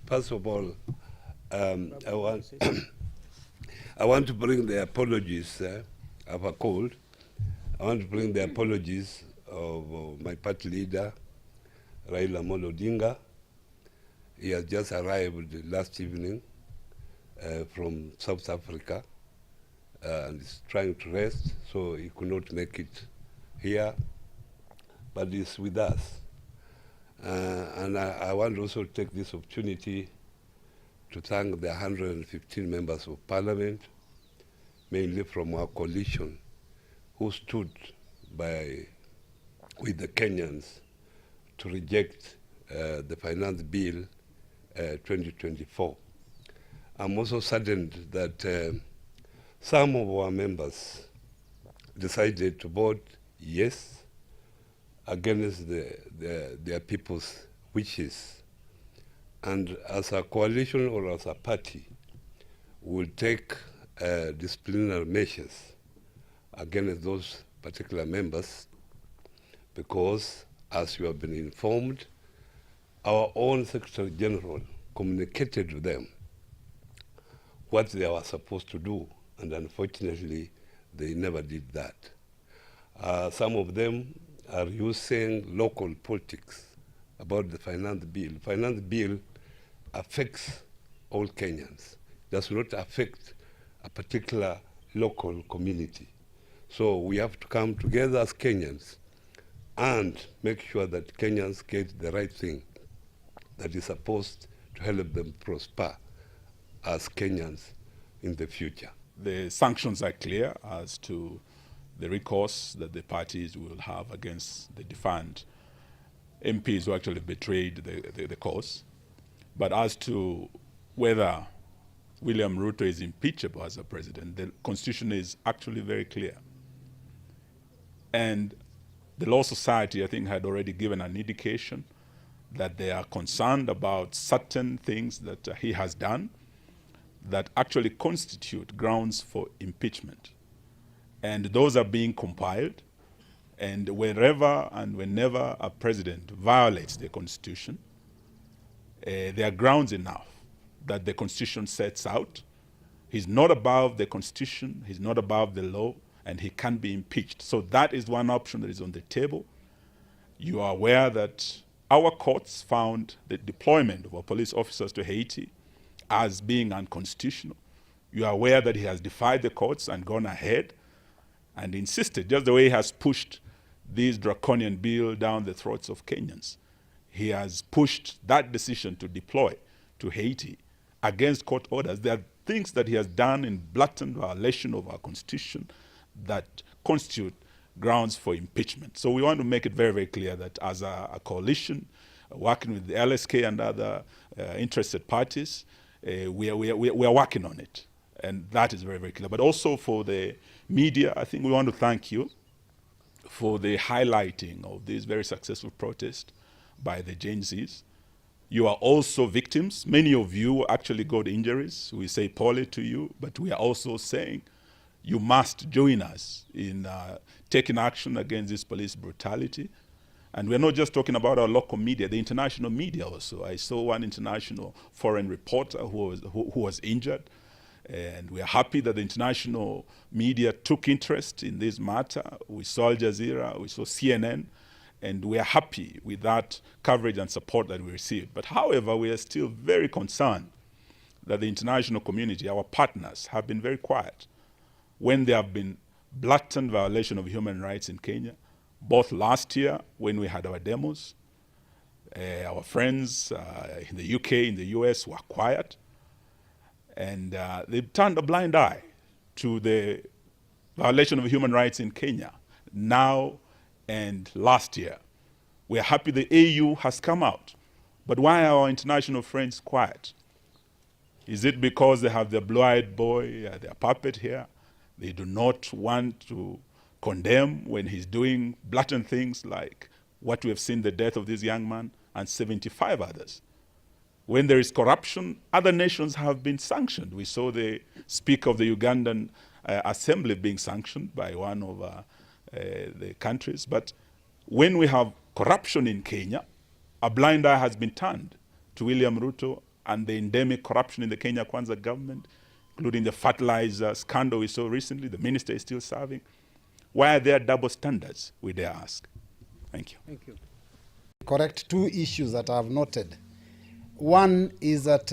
First of all, I want I want to bring the apologies of a cold. I want to bring the apologies of my party leader, Raila Amolo Odinga. He has just arrived last evening from South Africa and is trying to rest, so he could not make it here, but he's with us. And I want also to take this opportunity to thank the 115 members of parliament, mainly from our coalition, who stood with the Kenyans to reject the finance bill 2024. I'm also saddened that some of our members decided to vote yes against their people's wishes. And as a coalition or as a party, we'll take disciplinary measures against those particular members because, as you have been informed, our own Secretary General communicated to them what they were supposed to do, and unfortunately, they never did that. Some of them are using local politics about the finance bill. The finance bill affects all Kenyans, does not affect a particular local community. So we have to come together as Kenyans and make sure that Kenyans get the right thing that is supposed to help them prosper as Kenyans in the future. The sanctions are clear as to the recourse that the parties will have against the DEFIANT MPs who actually betrayed the cause. But as to whether William Ruto is impeachable as a president, the Constitution is actually very clear. And the Law Society, I think, had already given an indication that they are concerned about certain things that he has done that actually constitute grounds for impeachment. And those are being compiled. And wherever and whenever a president violates the Constitution, there are grounds enough that the Constitution sets out. He's not above the Constitution, he's not above the law, and he can be impeached. So that is one option that is on the table. You are aware that our courts found the deployment of our police officers to Haiti as being unconstitutional. You are aware that he has defied the courts and gone ahead and insisted, just the way he has pushed this draconian bill down the throats of Kenyans. He has pushed that decision to deploy to Haiti against court orders. There are things that he has done in blatant violation of our Constitution that constitute grounds for impeachment. So we want to make it very, very clear that as a coalition, working with the LSK and other interested parties, we are working on it. And that is very, very clear. But also for the media, I think we want to thank you for the highlighting of this very successful protest by the Gen Zs. You are also victims. Many of you actually got injuries. We say poorly to you, but we are also saying you must join us in taking action against this police brutality. And we're not just talking about our local media, the international media also. I saw one international foreign reporter who was injured. And we are happy that the international media took interest in this matter. We saw Al Jazeera, we saw CNN, and we are happy with that coverage and support that we received. But however, we are still very concerned that the international community, our partners, have been very quiet when there have been blatant violation of human rights in Kenya, both last year when we had our demos. Our friends in the UK, in the US were quiet. And they turned a blind eye to the violation of human rights in Kenya now and last year. We are happy the AU has come out. But why are our international friends quiet? Is it because they have their blue-eyed boy, their puppet here? They do not want to condemn when he's doing blatant things like what we have seen, the death of this young man and 75 others. When there is corruption, other nations have been sanctioned. We saw the Speaker of the Ugandan Assembly being sanctioned by one of the countries. But when we have corruption in Kenya, a blind eye has been turned to William Ruto and the endemic corruption in the Kenya Kwanza government, including the fertilizer scandal we saw recently. The minister is still serving. Why are there double standards, we dare ask? Thank you. Thank you. Correct two issues that I have noted. One is that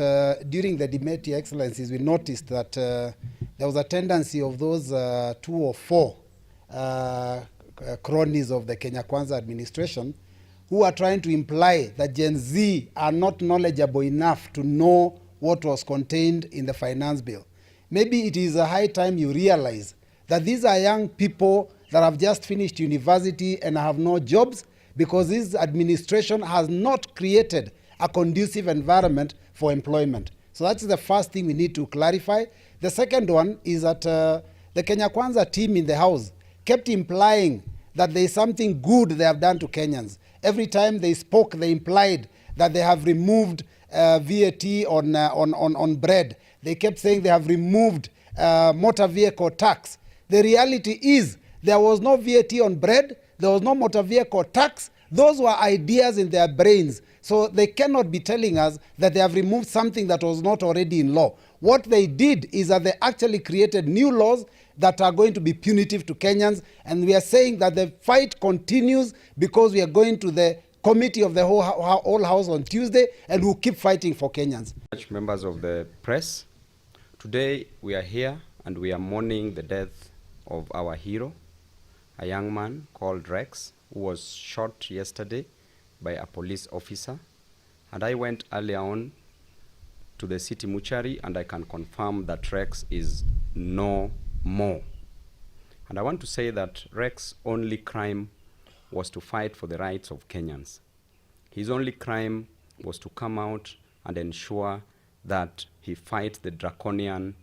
during the debate, Your Excellencies, we noticed that there was a tendency of those 2 or 4 cronies of the Kenya Kwanza administration who are trying to imply that Gen Z are not knowledgeable enough to know what was contained in the finance bill. Maybe it is a high time you realize that these are young people that have just finished university and have no jobs because this administration has not created a conducive environment for employment. So that's the first thing we need to clarify. The second one is that the Kenya Kwanza team in the House kept implying that there is something good they have done to Kenyans. Every time they spoke, they implied that they have removed VAT on bread. They kept saying they have removed motor vehicle tax. The reality is there was no VAT on bread, there was no motor vehicle tax. Those were ideas in their brains. So they cannot be telling us that they have removed something that was not already in law. What they did is that they actually created new laws that are going to be punitive to Kenyans. And we are saying that the fight continues because we are going to the committee of the whole House on Tuesday, and we'll keep fighting for Kenyans. Members of the press, today we are here and we are mourning the death of our hero, a young man called Rex, who was shot yesterday by a police officer. And I went earlier on to the city mortuary, and I can confirm that Rex is no more. And I want to say that Rex's only crime was to fight for the rights of Kenyans. His only crime was to come out and ensure that he fights the draconian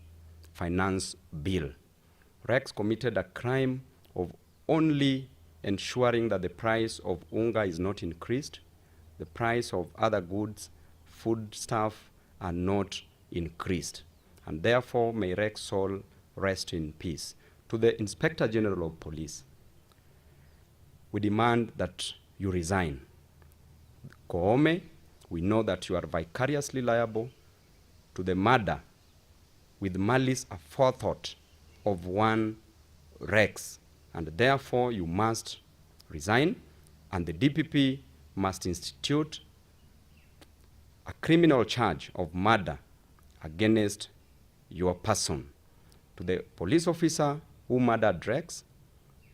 finance bill. Rex committed a crime of only ensuring that the price of unga is not increased, the price of other goods, food stuff are not increased. And therefore, may Rex's soul rest in peace. To the Inspector General of Police, we demand that you resign. Koome, we know that you are vicariously liable to the murder with malice aforethought of one Rex, and therefore you must resign, and the DPP must institute a criminal charge of murder against your person. To the police officer who murdered Rex,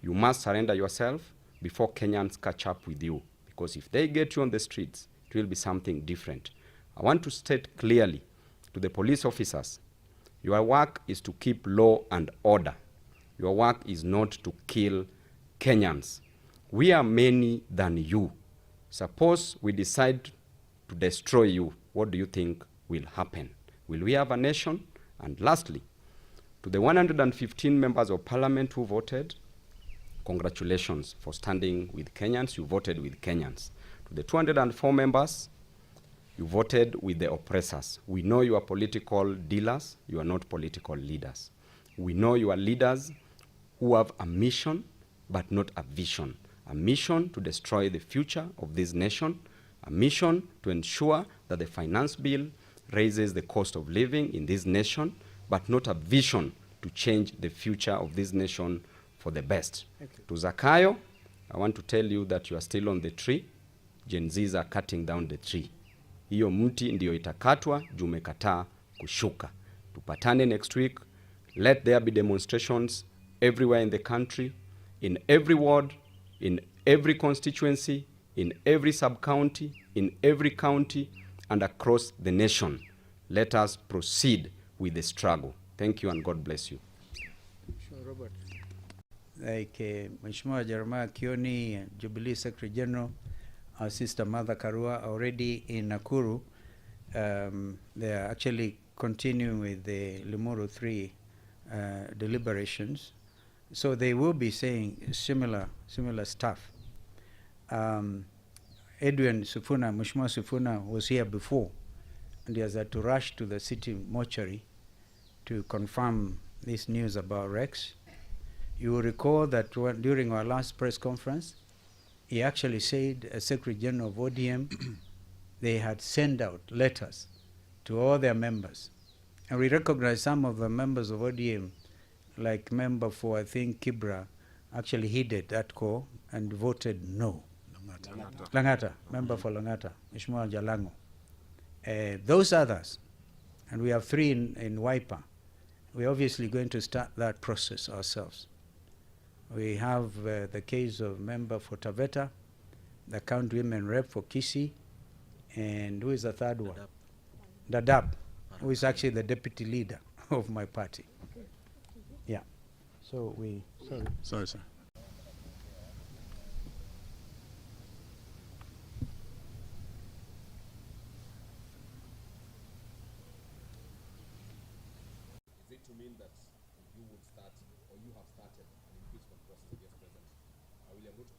you must surrender yourself before Kenyans catch up with you, because if they get you on the streets, it will be something different. I want to state clearly to the police officers, your work is to keep law and order. Your work is not to kill Kenyans. We are many than you. Suppose we decide to destroy you, what do you think will happen? Will we have a nation? And lastly, to the 115 members of parliament who voted, congratulations for standing with Kenyans. You voted with Kenyans. To the 204 members, you voted with the oppressors. We know you are political dealers. You are not political leaders. We know you are leaders who have a mission, but not a vision. A mission to destroy the future of this nation, a mission to ensure that the finance bill raises the cost of living in this nation, but not a vision to change the future of this nation for the best. To Zakayo, I want to tell you that you are still on the tree. Gen Zs are cutting down the tree. Hiyo mti ndio itakatwa, juu umekataa kushuka. Tupatane next week. Let there be demonstrations everywhere in the country, in every ward, in every constituency, in every sub-county, in every county, and across the nation. Let us proceed with the struggle. Thank you and God bless you. Sure, Robert. Like Mheshimiwa Jeremiah Kioni, Jubilee Secretary General, our sister Mother Karua already in Nakuru. They are actually continuing with the Limuru 3 deliberations. So they will be saying similar stuff. Edwin Sifuna, Mheshimiwa Sifuna was here before, and he has had to rush to the city mortuary to confirm this news about Rex. You will recall that during our last press conference, he actually said, as Secretary General of ODM, they had sent out letters to all their members. And we recognize some of the members of ODM, like member for, I think, Kibra, actually heeded that call and voted no. Langata, member for Langata, Mheshimiwa Jalango. Those others, and we have 3 in Wiper, we're obviously going to start that process ourselves. We have the case of member for Taveta, the county women rep for Kisii, and who is the third one? Dadaab, who is actually the deputy leader of my party. Yeah. So we, sorry. Sorry, sir. Is it to mean that you would start, or you have started an impeachment process against President William Ruto?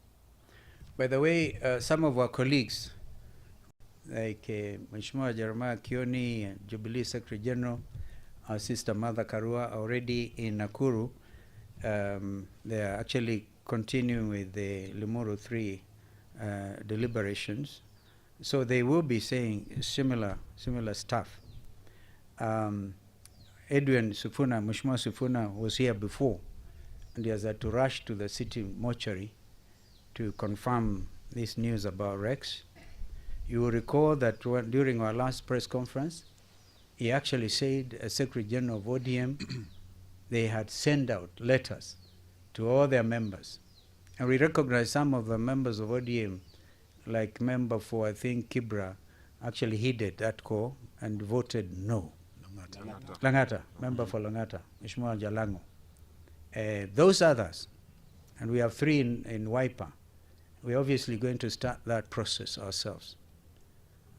By the way, some of our colleagues, like Mheshimiwa Jeremiah Kioni and Jubilee Secretary General, our sister Mother Karua, are already in Nakuru. They are actually continuing with the Limuru 3 deliberations. So they will be saying similar stuff. Edwin Sifuna, Mheshimiwa Sifuna was here before, and he has had to rush to the city mortuary to confirm this news about Rex. You will recall that during our last press conference, he actually said, as Secretary General of ODM, they had sent out letters to all their members. And we recognize some of the members of ODM, like member for, I think, Kibra, actually heeded that call and voted no. Langata, member for Langata, Mheshimiwa Jalango. Those others, and we have 3 in Wiper, we're obviously going to start that process ourselves.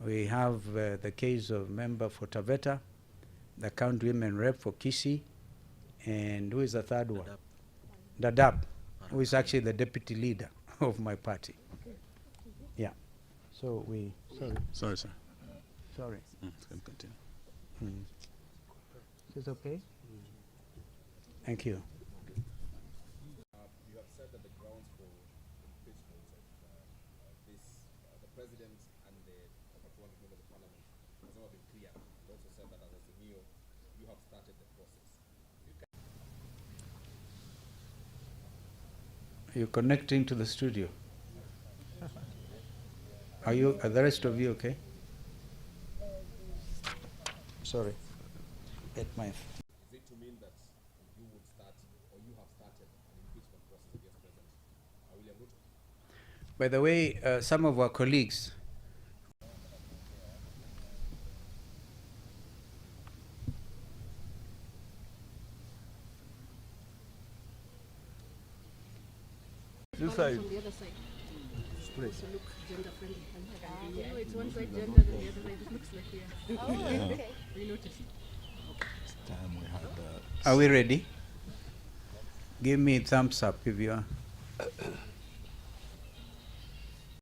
We have the case of member for Taveta, the county women rep for Kisii, and who is the third one? Dadaab, who is actually the deputy leader of my party. Yeah. So we, sorry. Sorry, sir. Sorry. Can continue. Is this okay? Thank you. You have said that the grounds for impeachment of the president and the one member of the parliament has not been clear. You also said that as Azimio, you have started the process. Are you connecting to the studio? Are the rest of you okay? Sorry. At my Is it to mean that you would start, or you have started an impeachment process against President William Ruto? By the way, some of our colleagues, This side. From the other side. To look gender friendly. You know, it's one side gender, then the other side it looks like we are. Oh, okay. We noticed. Time we had are we ready? Give me thumbs up if you are.